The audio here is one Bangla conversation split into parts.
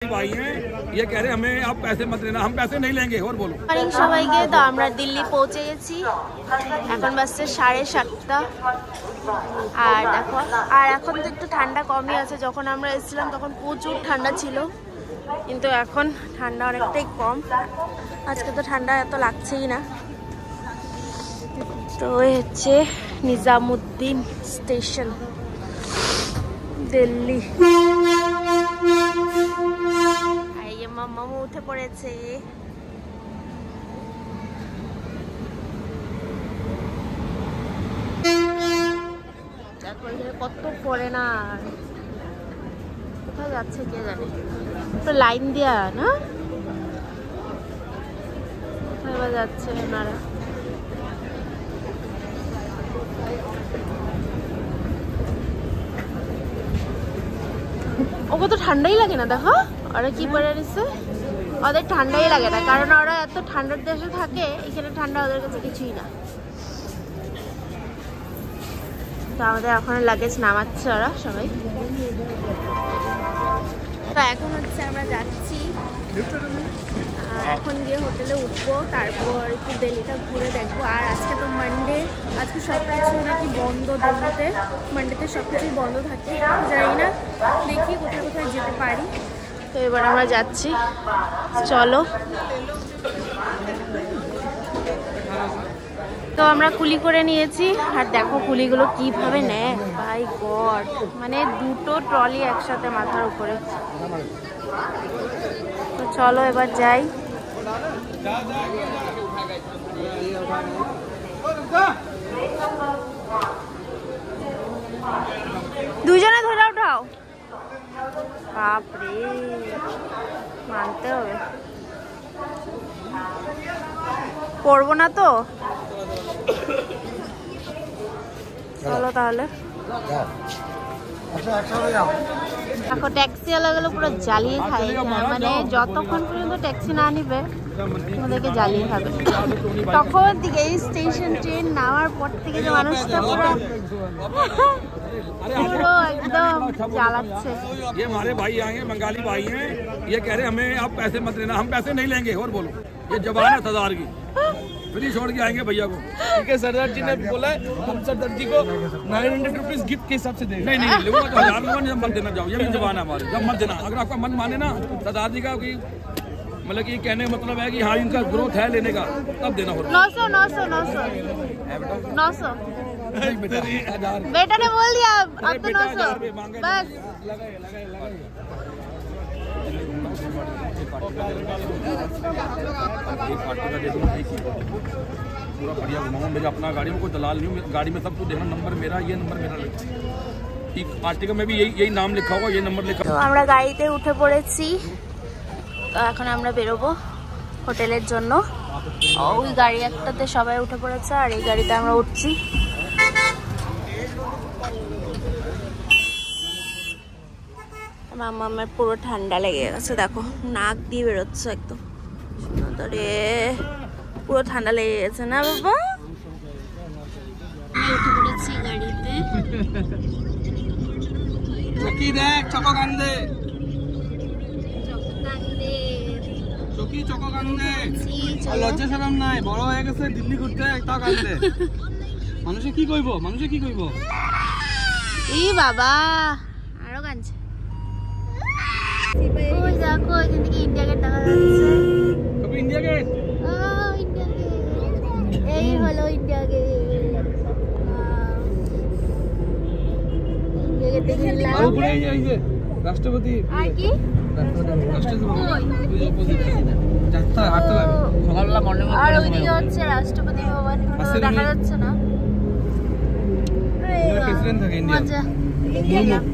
भाई हैं ये कह रहे हमें आप पैसे मत लेना, हम पैसे नहीं लेंगे। और बोलो সবাইকে। তো আমরা দিল্লি পৌঁছে গেছি, এখন বাজছে 7:30। আর দেখো, আর এখন তো একটু ঠান্ডা কমই আছে। যখন আমরা এসেছিলাম তখন প্রচুর ঠান্ডা ছিল, কিন্তু এখন ঠান্ডা অনেকটাই কম। আজকে তো ঠান্ডা এত লাগছেই না। তো এই হচ্ছে নিজামুদ্দিন স্টেশন, দিল্লি। মামা উঠে পড়েছে। কত পড়ে না, কোথায় যাচ্ছে কে জানে। তো লাইন দেয়া না, কোথায় যাচ্ছে ওনারা। ওকে তো ঠান্ডাই লাগে না, দেখো ওরা কি পরে রয়েছে। ওদের ঠান্ডাই লাগে না, কারণ ওরা এত ঠান্ডার দেশে থাকে, এখানে ঠান্ডা ওদের কাছে কিছুই না। তো আমাদের এখন লাগেজ নামাচ্ছে ওরা সবাই। তো এখন হচ্ছে আমরা যাচ্ছি, এখন গিয়ে হোটেলে উঠবো, তারপর একটু দিল্লিটা ঘুরে দেখবো। আর আজকে তো মানডে, আজকে সব কিছু নাকি বন্ধ দিল্লিতে। মানডেতে সব কিছুই বন্ধ থাকে, জানি না, দেখি কোথায় কোথায় যেতে পারি। তো এবার আমরা যাচ্ছি, চলো। তো আমরা কুলি করে নিয়েছি, আর দেখো কুলিগুলো কিভাবে নেয়, বাই গড, মানে দুটো ট্রলি একসাথে মাথার উপরে। তো চলো এবার যাই। দুজনে ধরে উঠাও, বাপরে, মানতে হবে। পড়বো না তো, চলো তাহলে। দেখো ট্যাক্সিওয়ালাগুলো পুরো জ্বালিয়ে খায়, মানে যতক্ষণ পর্যন্ত ট্যাক্সি না নিবে ওদেরকে জ্বালিয়ে খাবে। তখন থেকে এই স্টেশন ট্রেন নামার পর থেকে যে মানুষটা পুরো एकदम चालाচ্ছে। ये हमारे भाई आएंगे, बंगाली भाई हैं, ये कह रहे हमें आप पैसे मत लेना, हम पैसे नहीं लेंगे। और बोलो ये जवान है सरदार की, फ्री छोड़ के आएंगे भैया को। ठीक है, सरदार जी ने बोला हम सरदार जी को 900 रुपीज गिफ्ट के हिसाब से देंगे। नहीं नहीं, लोगों को 1000 लोगों ने मत देना, जाओ, ये भी जवान है हमारे, जब मत देना। अगर आपका मन माने ना सरदार जी का, कि मतलब कि कहने का मतलब है कि हाँ इनका ग्रोथ है लेने का, तब देना। 900 बेटा ने बोल दिया, अब तो 900 बस। पूरा बढ़िया घुमाऊंगा, मेरा अपना गाड़ी में कोई दलाल नहीं हूँ, गाड़ी में सब कुछ देखना, नंबर मेरा, ये नंबर मेरा, आर्टिकल में भी यही नाम लिखा होगा, ये नंबर लिखा। তো আমরা গাড়িতে উঠে পড়েছি, তো এখন আমরা বেরোবো হোটেলের জন্য। ওই গাড়ি একটাতে সবাই উঠে পড়েছে, আর এই গাড়িতে আমরা উঠছি। আমার পুরো ঠান্ডা লেগে গেছে, দেখো নাক দিয়ে বেরোচ্ছে একদম, পুরো ঠান্ডা লেগে গেছে না বাবা। উঠে পড়েছি গাড়িতে। চকি দেখ, চকো কান্দে, চকি চকো কান্দে, লজ্জা শরম নাই, বড় হয়ে গেছে, দিল্লি ঘুরতে একটা কান্দে। মানুষে কি কইব, মানুষে কি কইব। এই বাবা আরো কাঁদছে। ওই দেখো এখান থেকে ইন্ডিয়া গেট দেখা যাচ্ছে। कभी इंडिया गेट, ইন্ডিয়া গেট, এই হলো ইন্ডিয়া গেট। ইন্ডিয়া গেট দেখে নিলাম। আর উপরে এই যে রাষ্ট্রপতি, আর কি যাত্রা হাঁটতে লাগে সকালবেলা মর্নিং ওয়াক। আর ওইদিকে হচ্ছে রাষ্ট্রপতি ভবন, দেখা যাচ্ছে না, প্রেসিডেন্ট থাকে ইন্ডিয়া। মজা।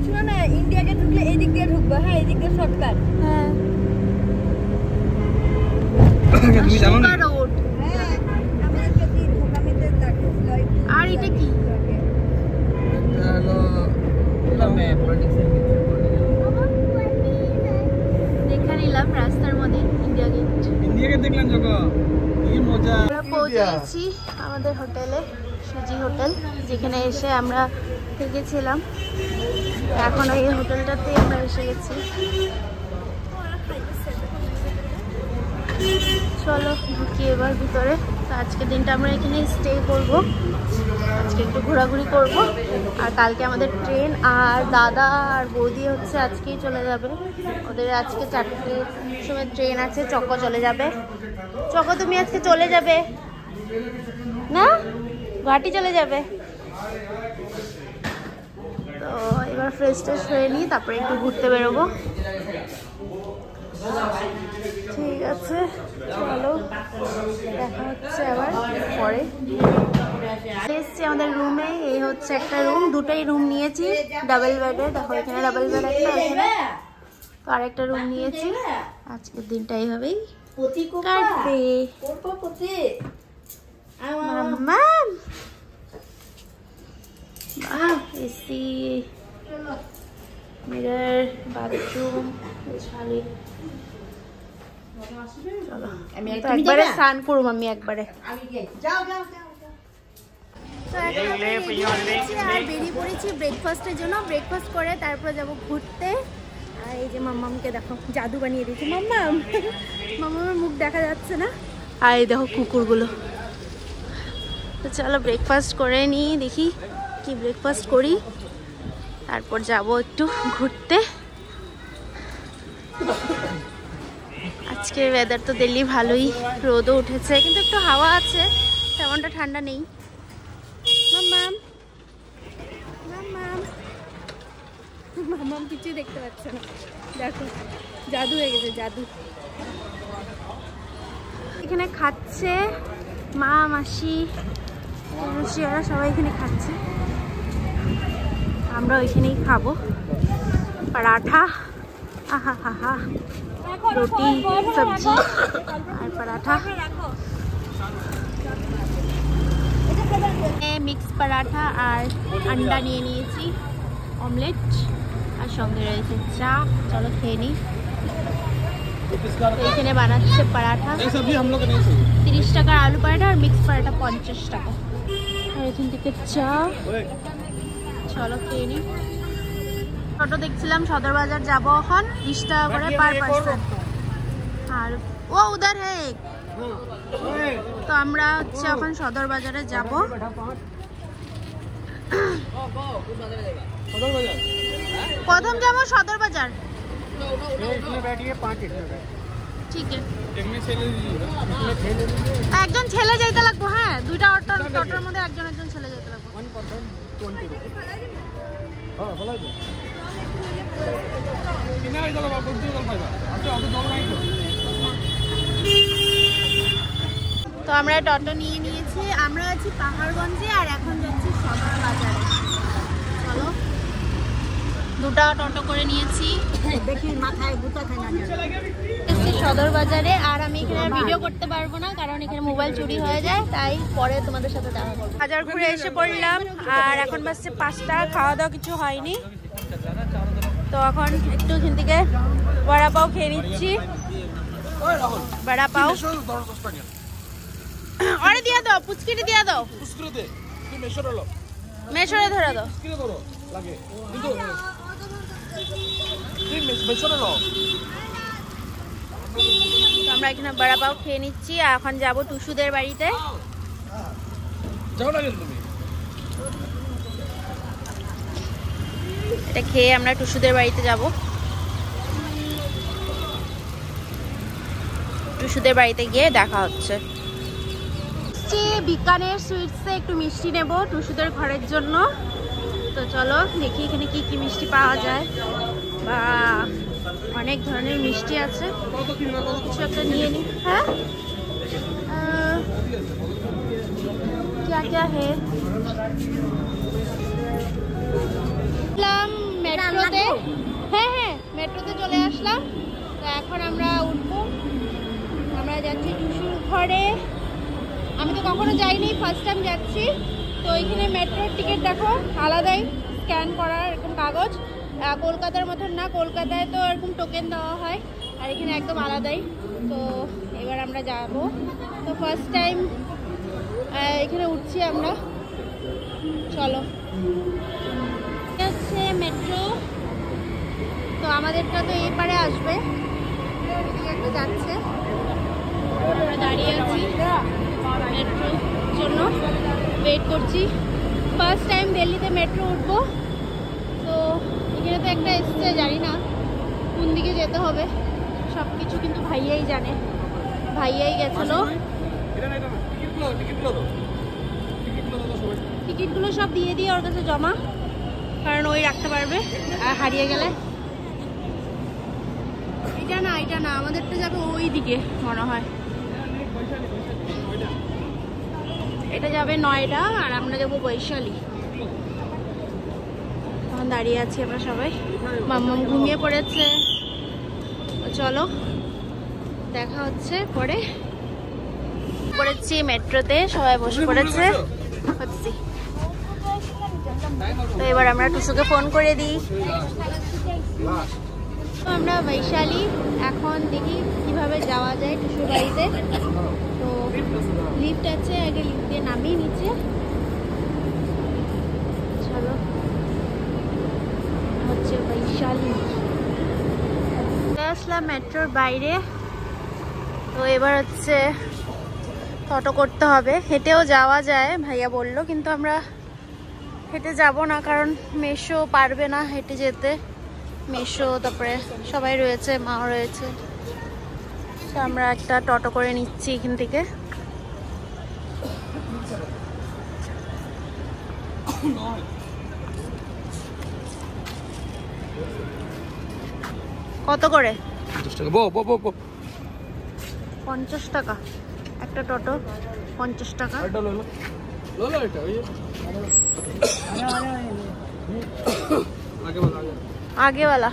শোনো না, ইন্ডিয়াকে ঢুকলে এদিক দিয়ে ঢুকবো, হ্যাঁ এদিক দিয়ে শর্টকাট। হ্যাঁ তুমি জানো না? রোড। হ্যাঁ আমাদেরকে দিয়ে ঢোকামিতে দেখাচ্ছিল। আর এটা কি? হ্যালো, এটা মে পলিটিক্স এর কিছু দেখা নিলাম রাস্তার মধ্যে ইন্ডিয়া গেট। ইন্ডিয়া গেট দেখলাম যখন, কি মজা। আমরা পৌঁছে গেছি আমাদের হোটেলে, সুজি হোটেল, যেখানে এসে আমরা থেকেছিলাম। এখন এই হোটেলটাতে আমরা এসে গেছি। চলো ঢুকি এবার ভিতরে। তো আজকের দিনটা আমরা এখানে স্টে করব, আজকে একটু ঘোরাঘুরি করব। আর কালকে আমাদের ট্রেন, আর দাদা আর বৌদি হচ্ছে আজকেই চলে যাবে। ওদের আজকে 4টের সময় ট্রেন আছে, চক্ক চলে যাবে। চক্ক তুমি আজকে চলে যাবে না? গুয়াহাটি চলে যাবে। তো এবার ফ্রেশ ট্রেশ হয়ে নিই, তারপরে একটু ঘুরতে বেরোবো। ঠিক আছে, চলো দেখা হচ্ছে আবার পরে। এসছি আমাদের রুমে, এই হচ্ছে একটা রুম, দুটোই রুম নিয়েছি ডাবল বেডের। দেখো এখানে ডাবল বেড একটা, এখানে তো আরেকটা রুম নিয়েছি। আজকের দিনটা এইভাবেই কাটবে। মাম্মাম এসি, মিরর, বাথরুম, ছালি। চলো একবারে স্নান করবো আমি একবারে। আর বেরিয়ে পড়েছি ব্রেকফাস্টের জন্য। ব্রেকফাস্ট করে তারপর যাব ঘুরতে। আর এই যে মাম্মামকে দেখো, জাদু বানিয়ে দিয়েছি। মাম্মামের মুখ দেখা যাচ্ছে না। আর এই দেখো কুকুরগুলো। তো চলো ব্রেকফাস্ট করে নিই, দেখি কি ব্রেকফাস্ট করি, তারপর যাব একটু ঘুরতে। আজকের ওয়েদার তো দিল্লি ভালোই, রোদও উঠেছে, কিন্তু একটু হাওয়া আছে, তেমনটা ঠান্ডা নেই। মাম্মাম কিছুই দেখতে পাচ্ছে না, দেখো জাদু হয়ে গেছে, জাদু। এখানে খাচ্ছে মা, মাসি, ওরা সবাই এখানে খাচ্ছে। আমরা ওইখানেই খাবো পরাঠা। আহা হা হা, রুটি, সবজি আর পরাঠা। মিক্স পরাঠা আর আন্ডা নিয়ে নিয়েছি, অমলেট, আর সঙ্গে রয়েছে চা। চলো খেয়ে নিই। এখানে বানাচ্ছে পরাঠা, 30 টাকার আলু পরাঠা, আর মিক্স পরাঠা 50 টাকা। আর এখান থেকে চা। চলো খেয়ে নিই। টোটো দেখছিলাম, সদর বাজার যাবো এখন, 20 টাকা করে পার পার্সন। আর ও উধার হে। তো আমরা হচ্ছে এখন সদর বাজারে যাব। প্রথম যাবো সদর বাজার। ঠিক আছে, একজন ছেলে যাইতে লাগবো। হ্যাঁ, দুইটা টোটোর মধ্যে একজন ছেলে যাইতে লাগবো। তো আমরা টোটো নিয়ে নিয়েছি, আমরা আছি পাহাড়গঞ্জে, আর এখন যাচ্ছি সদর বাজারে। চলো, দুটা টোটো করে নিয়েছি। দেখি মাথায় গুতা খায় না। সদর বাজারে, আর আমি এখানে ভিডিও করতে পারবো না, কারণ এখানে মোবাইল চুরি হয়ে যায়, তাই পরে তোমাদের সাথে দেখা করবো। বাজার ঘুরে এসে পড়লাম, আর এখন বাজছে 5টা, খাওয়া দাওয়া কিছু হয়নি। তো এখন একটু এখান থেকে বড়া পাও খেয়ে নিচ্ছি। বড়া পাও আরে দিয়া দাও, পুচকিটি দিয়া দাও, মেশরে ধরে দাও। আমরা এখানে বড়া পাও খেয়ে নিচ্ছি, আর এখন যাবো টুসুদের বাড়িতে। এটা খেয়ে আমরা টুসুদের বাড়িতে যাব। টুসুদের বাড়িতে গিয়ে দেখা হচ্ছে। বিকানের সুইটসে একটু মিষ্টি নেব টুসুদের ঘরের জন্য। তো চলো দেখি এখানে কি কি মিষ্টি পাওয়া যায়। বা অনেক ধরনের মিষ্টি আছে, কিছু একটা নিয়ে নি। হ্যাঁ, क्या क्या है? মেট্রোতে, হ্যাঁ মেট্রোতে চলে আসলাম। তো এখন আমরা উঠবো, আমরা যাচ্ছি টুসুর ঘরে। আমি তো কখনো যাইনি, ফার্স্ট টাইম যাচ্ছি। তো এখানে মেট্রোর টিকিট দেখো আলাদাই, স্ক্যান করার এরকম কাগজ। কলকাতার মতন না, কলকাতায় তো এরকম টোকেন দেওয়া হয়, আর এখানে একদম আলাদাই। তো এবার আমরা যাব। তো ফার্স্ট টাইম এখানে উঠছি আমরা। চলো, হচ্ছে মেট্রো। তো আমাদেরটা তো এই পারে আসবে, যাচ্ছে। আমরা দাঁড়িয়ে আছি মেট্রোর জন্য, ওয়েট করছি। ফার্স্ট টাইম দিল্লিতে মেট্রো উঠবো, তো এখানে তো একটা এসছে, জানি না কোন দিকে যেতে হবে, সব কিছু কিন্তু ভাইয়াই জানে, ভাইয়াই গেছিলো। টিকিটগুলো সব দিয়ে দিয়ে ওর কাছে জমা, কারণ ওই রাখতে পারবে, আর হারিয়ে গেলে। এটা না আমাদেরটা যাবে ওই দিকে মনে হয়, এটা যাবে নয়ডা আর আমরা যাবো বৈশালী। তখন দাঁড়িয়ে আছি আমরা সবাই, মাম্মাম ঘুমিয়ে পড়েছে। চলো দেখা হচ্ছে পরে। পড়েছি মেট্রোতে, সবাই বসে পড়েছে। তো এবার আমরা টুসুকে ফোন করে দিই। আমরা বৈশালী, এখন দেখি কিভাবে যাওয়া যায় টুসুর বাড়িতে। তো লিফট আছে, আগে লিফট দিয়ে নামিয়ে নিচে। চলো হচ্ছে বৈশালী, আসলাম মেট্রোর বাইরে। তো এবার হচ্ছে অটো করতে হবে, হেঁটেও যাওয়া যায় ভাইয়া বললো, কিন্তু আমরা হেঁটে যাব না, কারণ মেশো পারবে না হেঁটে যেতে। মেশো, তারপরে সবাই রয়েছে, মাও রয়েছে, তো আমরা একটা টোটো করে নিচ্ছি এখান থেকে। কত করে? 50 টাকা একটা টোটো, 50 টাকা। আগেওয়ালা,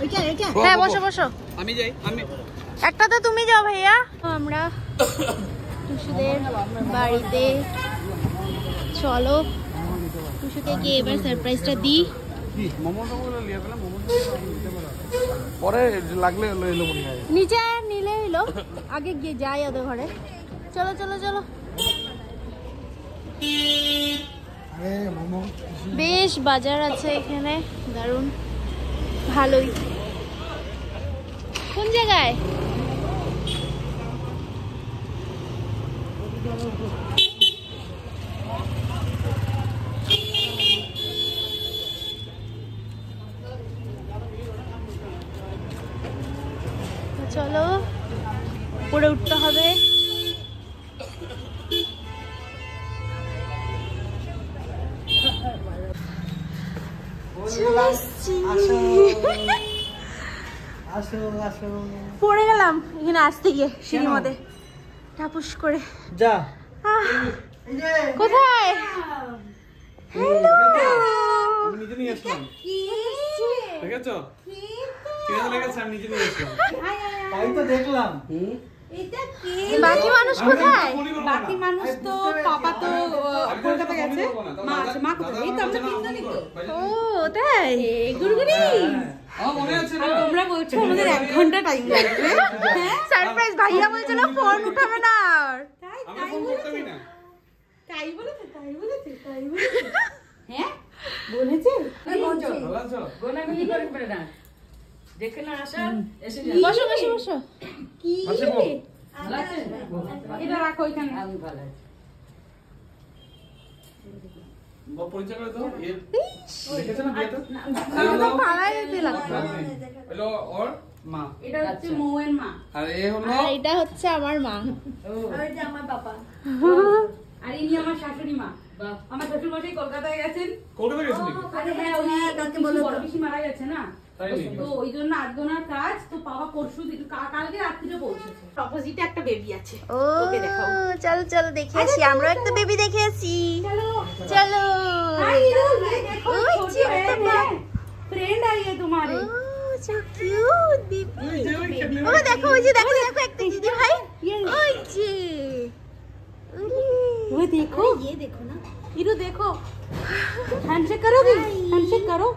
হ্যাঁ বসো বসো, আমি যাই, আমি একটা তো তুমি যাও ভাইয়া। আমরা টুসুদের বাড়িতে, চলো টুসুকে গিয়ে এবার সারপ্রাইজটা দিই। পরে লাগলে নিচে নিলে হইলো, আগে গিয়ে যাই ওদের ঘরে। চলো চলো চলো, বেশ বাজার আছে এখানে, দারুণ ভালোই। কোন জায়গায়? চলো উপরে উঠতে হবে। পড়ে গেলাম এখানে আসতে গিয়ে সিঁড়ির মধ্যে টাপুস করে। যা কোথায়? আমি নিজে নিয়ে আসলাম, দেখেছো? কেমন লেগেছে? আমি নিজে নিয়ে আসলাম, তাই তো দেখলাম। বাকি মানুষ কোথায়? বাকি মানুষ তো পাপা তো কলকাতা গেছে, মা আছে। মা কোথায়? এই তো আমরা তিনজনই তো। ও তাই, গুড়গুড়ি। মনে আছে না? তোমরা বলছো আমাদের 1 ঘন্টা টাইম লাগবে। সারপ্রাইজ, ভাইয়া বলছিল ফোন উঠাবে না। আমি ফোন করতামই না। তাই বলেছে। হ্যাঁ বলেছে। ভালো আছো? গোনাগুনি করে না দেখে না আসা, এসে যা। বসো বসো বসো। কি ভালো আছে? এটা রাখো এখানে। আমি ভালো আছি। পরিচয় করে দাও। দেখেছো না বিয়েতে? আমরা পাড়ায় দিলাম। হ্যালো, ওর মা। এটা হচ্ছে মৌয়ের মা, আর এ হলো, আর এটা হচ্ছে আমার মা। আর যে আমার পাপা। আর ইনি আমার শাশুড়ি মা। আমার শ্বশুর মশাই কলকাতায় গেছেন। কলকাতা গেছেন নাকি? আরে হ্যাঁ, উনি কাকে বলো তো? বড় পিসি মারা গেছে না, তাই নাকি? তো ওই জন্য আজগোনার কাজ, তো বাবা পরশু কালকে রাত্রিরে পৌঁছেছে। অপোজিটে একটা বেবি আছে, ও ওকে দেখাও। চলো চলো দেখে আসি, আমরাও একটা বেবি দেখে আসি। চলো। ওই যে একটা বাবু। फ्रेंड आई है तुम्हारी। Oh, so cute, baby. ও দেখো, ওই যে দেখো দেখো একটা দিদি ভাই, ওই যে वो देखो, ये देखो ना, इधर देखो। हैंडशेक करोगी? हैंडशेक करो।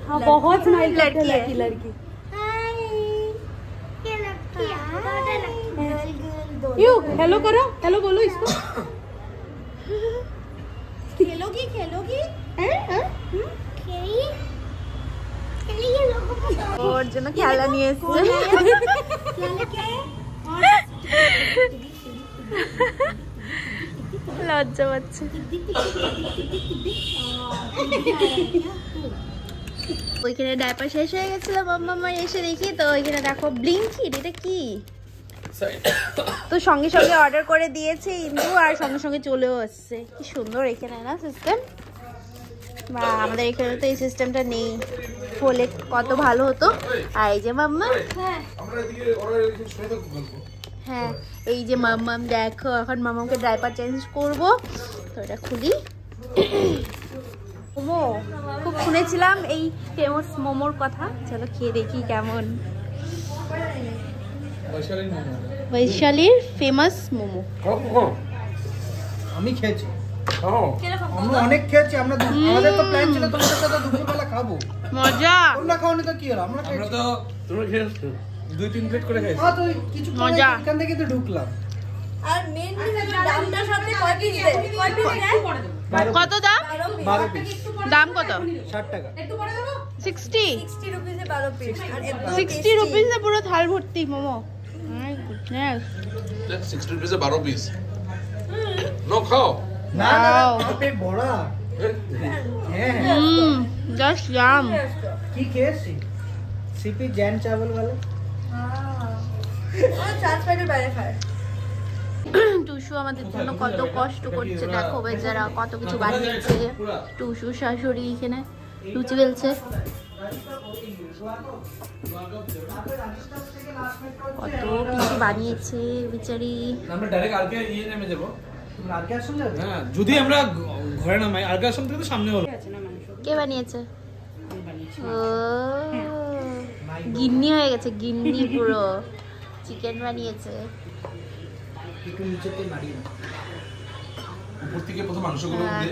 हाँ बहुत स्माइल करती है लड़की लड़की। ये लड़की गर्ल यू हेलो करो, हेलो बोलो इसको। खेलोगी? हैं? खेली? ওর জন্য খেলা নিয়ে এসছে। লজ্জা পাচ্ছে। ওইখানে ডাইপার শেষ হয়ে গেছিল, মাম্মা এসে দেখি তো ওইখানে দেখো ব্লিঙ্কিট, এটা কি? তো সঙ্গে সঙ্গে অর্ডার করে দিয়েছে ইন্দু, আর সঙ্গে সঙ্গে চলেও আসছে। কি সুন্দর এখানে না সিস্টেম, বা আমাদের এখানে তো এই সিস্টেমটা নেই, হলে কত ভালো হতো। আর এই যে মাম্মা, হ্যাঁ এই যে মাম্মাম দেখো, এখন মাম্মামকে ডাইপার চেঞ্জ করব, তো এটা খুলি। মোমো খুব শুনেছিলাম এই ফেমাস মোমোর কথা, চলো খেয়ে দেখি কেমন। বৈশালীর ফেমাস মোমো আমি খেয়েছি, আমরা অনেক খেয়েছি। আমরা আমাদের তো প্ল্যান ছিল তোমাদের সাথে দুপুরবেলা খাবো। মজা। তোমরা খাওনি তো কি হলো, আমরা খেয়েছি। তো তোমরা খেয়েছো 2-3 প্লেট করে খাইছো। হ্যাঁ তো কিছু মজা। এখান থেকে তো ঢুকলাম। আর মেইনলি দামটার সাথে কয় পিস দেয়? কয় পিস দেয়? কত দাম? 12 পিস, দাম কত? 60 টাকা। 60 60 রুপিসে 12 পিস। আর এত 60 রুপিসে পুরো থাল ভর্তি momo. My goodness. 60 rupees 12 piece. No খাও। না না আমার পেট ভরা। হ্যাঁ জাস্ট জাম। কি খেয়েছি? সিপি জैन चावल वाला। আর চার্জ প্যাকেট বাইরে খায়। টুসু আমাদের জন্য কত কষ্ট করছে, দেখো বেচারা কত কিছু বানিয়েছে। টুসু শাশুড়ি এখানে লুচি বেলছে, কত কিছু বানিয়েছে বেচারি। আমরা ডাইরেক্ট আরকে নেমে যাব। তোমরা আর কি আসলে যাবে? হ্যাঁ যদি আমরা ঘরে নামাই, আরকে আসাম থেকে তো সামনে হলো। কে বানিয়েছে? ও গিন্নি হয়ে গেছে, গিন্নি পুরো। চিকেন বানিয়েছে। একটু নিচেতে মারিয়ে দাও। উপর থেকে প্রথম মাংসগুলো দিয়ে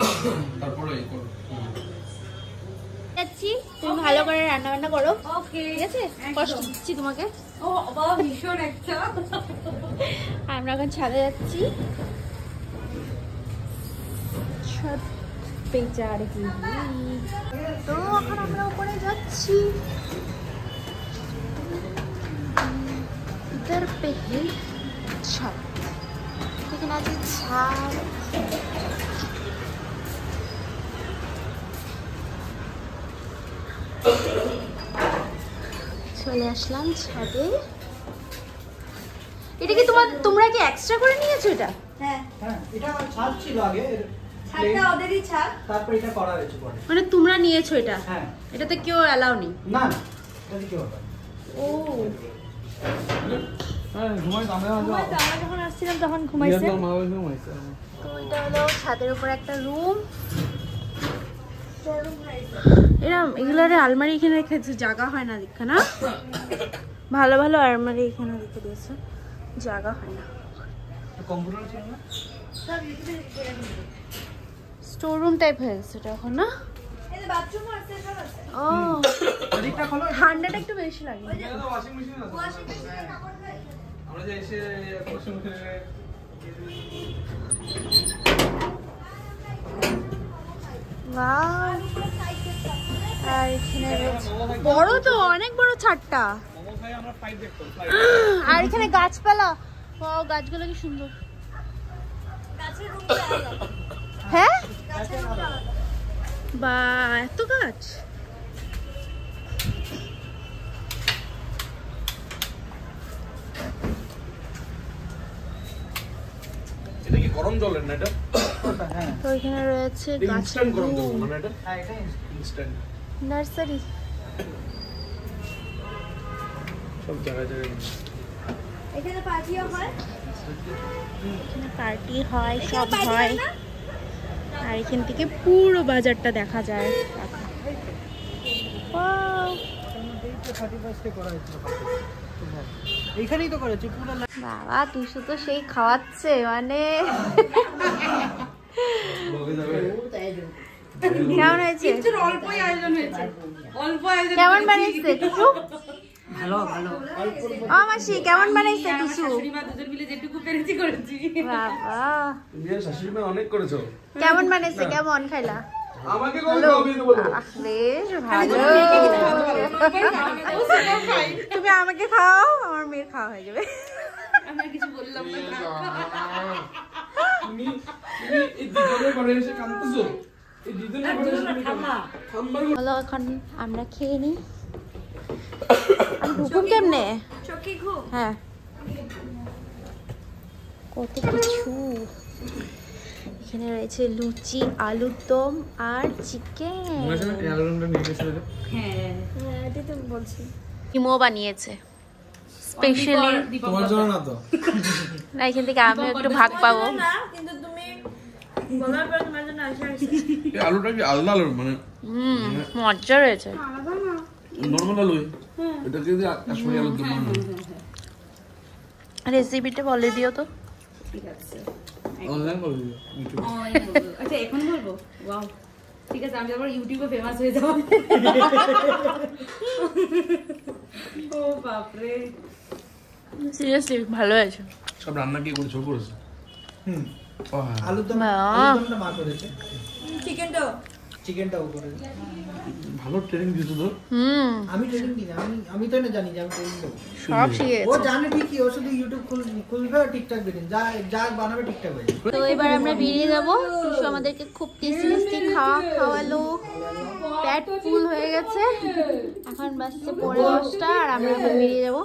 তারপরে এই করো। যাচ্ছি, তুমি ভালো করে রান্না বান্না করো, ওকে ঠিক আছে? কষ্ট দিচ্ছি তোমাকে। ও বাবা ভীষণ একটা। আমরা এখন ছাদে যাচ্ছি, ছাদ पे जा रही हूँ। তো এখন আমরা উপরে যাচ্ছি, इधर पे है छत, लेकिन आज ছাদ। চলে আসলাম ছাদে। এটা কি তোমরা কি এক্সট্রা করে নিয়েছো এটা? হ্যাঁ হ্যাঁ এটা ছাদ ছিল আগে, ছাদটা ওদেরই ছাদ। তারপর এটা করা হয়েছে পরে। মানে তোমরা নিয়েছো এটা? হ্যাঁ। এটাতে কেউ অ্যালাউ নেই? না না এটা কি হবে? ও হ্যাঁ ঘুমাই আমরা যখন আসছিলাম তখন ঘুমাইছে। ঘুমাইছে। তো এটা হলো ছাদের উপর একটা রুম। এগুলোর আলমারি এখানে রেখেছে, জায়গা হয় না দেখে না, ভালো ভালো আলমারি এখানে রেখে দিয়েছে, জায়গা হয় না। কম্পিউটার ছিল না? স্টোর রুম টাইপ হয়ে গেছে এটা এখন না? এই যে বাথরুমও আছে, সব আছে। ও এদিকটা খোলো। ঠান্ডাটা একটু বেশি লাগে। ওয়াশিং মেশিন আছে। ওয়াশিং মেশিনে কাপড় ধোয়। আমরা যে এসে ওয়াশিং মেশিনে বাহ, আর এখানে রয়েছে বড়, তো অনেক বড় ছাদটা। মোমো খাই আমরা ফ্লাইট দেখতে। আর এখানে গাছপালা, ও গাছগুলো কি সুন্দর। গাছের রুমটা আলাদা। হ্যাঁ গাছের রুমটা আলাদা। বা এত গাছ। এটা কি গরম জলের না এটা? হ্যাঁ তো এখানে রয়েছে গাছের ইনস্ট্যান্ট গরম জল রুম, না এটা? হ্যাঁ এটা ইনস্ট্যান্ট। নার্সারি। সব জায়গায় জায়গায়। এখানে পার্টিও হয়। এখানে পার্টি হয়, সব হয়। আর এখান থেকে পুরো বাজারটা দেখা যায়। Wow! এইখানেই তো করেছি পুরো। বাবা টুসু তো সেই খাওয়াচ্ছে, মানে কেমন হয়েছে? অল্পই আয়োজন হয়েছে, অল্প আয়োজন। কেমন বানিয়েছে টুসু? ভালো ভালো। ও মাসি কেমন বানাইছে টুসু? শাশুড়িমা দুজন মিলে যেটুকু পেরেছি করেছি। বাবা তুমি শাশুড়ি মা অনেক করেছো। কেমন বানাইছে? কেমন খাইলা? আমাকে কোন খাওয়াবি তো বলো বেশ ভালো। তুমি আমাকে খাও, আমার মেয়ের খাওয়া হয়ে যাবে। আমি কিছু বললাম না। তুমি এই দিদনের ঘরে এসে কাঁদতেছো, এই দিদনের ঘরে এসে ঠাম্মার বলো এখন আমরা খেয়ে নিই। ঢুকুম কেমনে? চকি ঘুম। হ্যাঁ কত কিছু এখানে রয়েছে, লুচি, আলুর দম আর চিকেন। হ্যাঁ এটাই তো বলছি। ইমো বানিয়েছে স্পেশালি তোমার জন্য না তো। না, এখান থেকে আমি একটু ভাগ পাবো। না কিন্তু তুমি বলার পর তোমার জন্য আসা আছে। এই আলুটা কি আলাদা আলু মানে মজা রয়েছে। নরমাল আলু এটাকে যে কাশ্মীরি আলু দম রেসিপিটা বলে দিও তো। ঠিক আছে। অনলাইন করে দিও ইউটিউব। আচ্ছা এখন বলবো? ওয়াও ঠিক আছে, আমি আবার ইউটিউবে ফেমাস হয়ে যাব। ও বাপরে, সিরিয়াসলি ভালো হয়েছে। সব রান্না কি করেছো করেছো? আলুর দম মা। আলুর দমটা মা করেছে, চিকেনটাও চিকেনটাও করেছে। ভালো ট্রেনিং দিয়েছো তো। আমি ট্রেনিং দিই না, আমি তো না জানি যে আমি ট্রেনিং দেবো। সব শিখে ও গেছে। জানে ঠিকই, ও শুধু ইউটিউব খুলবে আর ঠিকঠাক বেরিয়ে যা যা বানাবে ঠিকঠাক হয়ে যাবে। তো এবার আমরা বেরিয়ে যাবো। টুসু আমাদেরকে খুব টেস্টি টেস্টি খাওয়ালো, পেট ফুল হয়ে গেছে। এখন বাজছে 10:30 আর আমরা এখন বেরিয়ে যাবো।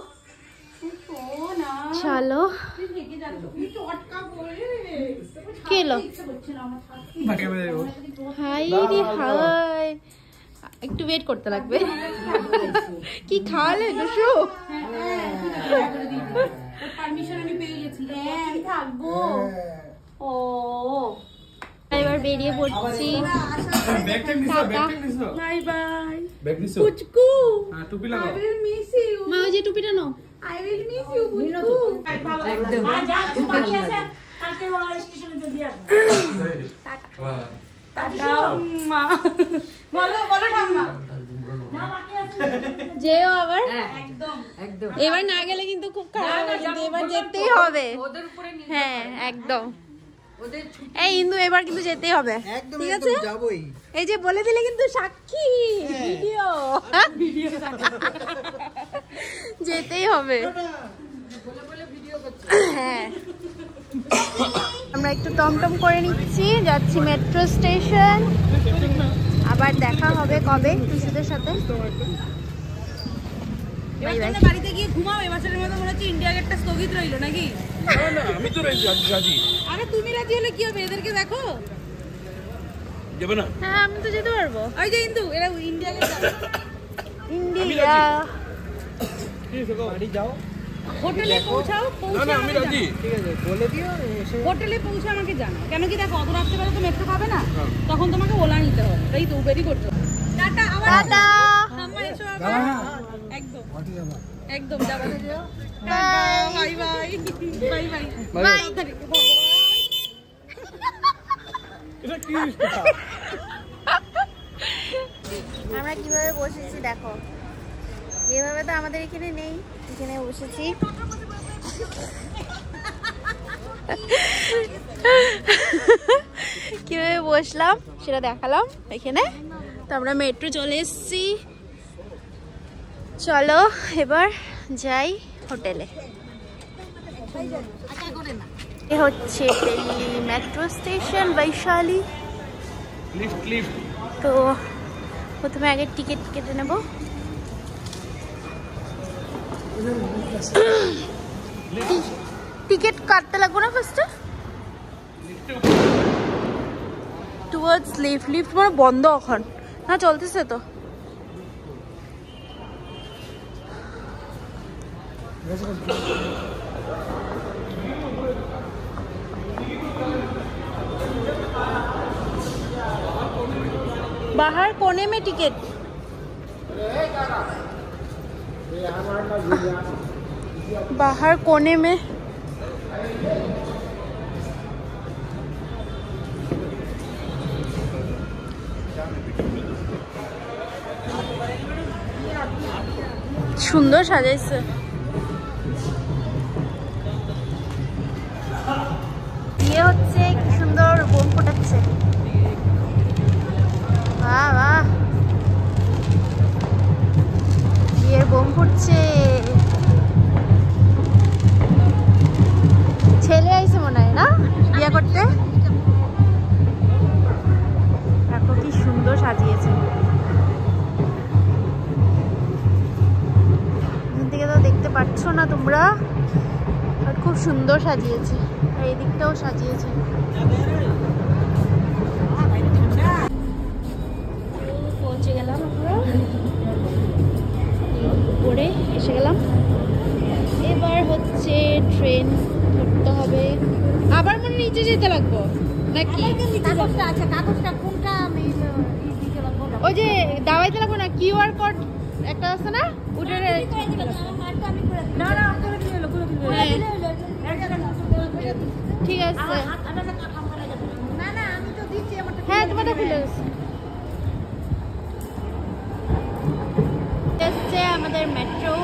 চলো কেলো হাই রে হাই, একটু ওয়েট করতে লাগবে। কি খাওয়ালে টুসু? পারমিশন আমি পেয়ে গেছি। হ্যাঁ আমি থাকবো। ও এবার বেরিয়ে পড়ছি। ব্যাগটা নিছো, ব্যাগটা নিছো। বাই বাই ব্যাগ নিছো। পুচকু, হ্যাঁ টুপি লাগাও। I will miss you. মা ওই যে টুপিটা নাও। I will miss you, পুচকু। একদম। মা বলো বলো ঠাম্মা। যেও আবার। একদম একদম। এবার না গেলে কিন্তু খুব খারাপ হবে, কিন্তু এবার যেতেই হবে। ওদের উপরে হ্যাঁ একদম। ওদের এই ইন্দু এবার কিন্তু যেতেই হবে, একদম ঠিক আছে? একদম যাবই। এই যে বলে দিলে কিন্তু সাক্ষী ভিডিও যেতেই হবে। হ্যাঁ আমরা একটু টমটম করে নিচ্ছি, যাচ্ছি মেট্রো স্টেশন। আবার দেখা হবে কবে টুসুদের সাথে। Bye bye. বাড়িতে গিয়ে ঘুমাও। এবছরের মতো মনে হচ্ছে ইন্ডিয়া গেটটা স্থগিত রইলো নাকি? না না আমি তো রাজি। আরে তুমি রাজি হলে কি হবে? এদেরকে দেখো। যাবে না? হ্যাঁ আমি তো যেতে পারবো। ওই যে কিন্তু এরা ইন্ডিয়া গেট যাবে। ইন্ডিয়া বাড়ি যাও, হোটেলে পৌঁছাও, না পৌঁছে না আমি রাজি। ঠিক আছে বলে দিও এসে। হোটেলে পৌঁছে আমাকে জানাও। কেন কি দেখো অত রাত্রে বেলা তো মেট্রো পাবে না, তখন তোমাকে ওলা নিতে হবে। তাই তো উবেরই করতে হবে। টাটা। আবার টাটা ঠাম্মা এসো আবার। একদম একদম যাবো। Bye bye bye bye bye. আমরা কিভাবে বসেছি দেখো, এভাবে তো আমাদের এখানে নেই, এখানে বসেছি। কিভাবে বসলাম সেটা দেখালাম এখানে। তো আমরা মেট্রো চলে এসেছি, চলো এবার যাই হোটেলে। এ হচ্ছে Delhi metro station Vaishali. Lift তো প্রথমে আগে টিকিট কেটে নেব। টিকিট কাটতে লাগবো না ফার্স্টে? টুয়ার্ডস লিফট মানে বন্ধ এখন না, চলতেছে তো। बाहर कोने में टिकट। बाहर कोने में সুন্দর সাজাইছে। ইয়ে হচ্ছে কি সুন্দর বোম ফোটাচ্ছে। বাহ বাহ, বিয়ের বোম ফুটছে। ছেলে আইছে মনে হয় না বিয়ে করতে। দেখো কি সুন্দর সাজিয়েছে, এখান থেকে তো দেখতে পাচ্ছ না তোমরা, আর খুব সুন্দর সাজিয়েছে। আর এই দিকটাও সাজিয়েছে। পৌঁছে গেলাম আমরা, উপরে এসে গেলাম। এবার হচ্ছে ট্রেন ধরতে হবে, আবার মনে নিচে যেতে লাগবো নাকি? আচ্ছা কাগজটা কোনটা আমি ওই যে দাওয়াইতে লাগবো না, কিউআর কোড একটা আছে না, উঠে না না করে দিলে হলো, করে দিলে ঠিক আছে। না না আমি তো দিচ্ছি আমার। হ্যাঁ তোমারটা খুলে গেছে। এসছে আমাদের মেট্রো।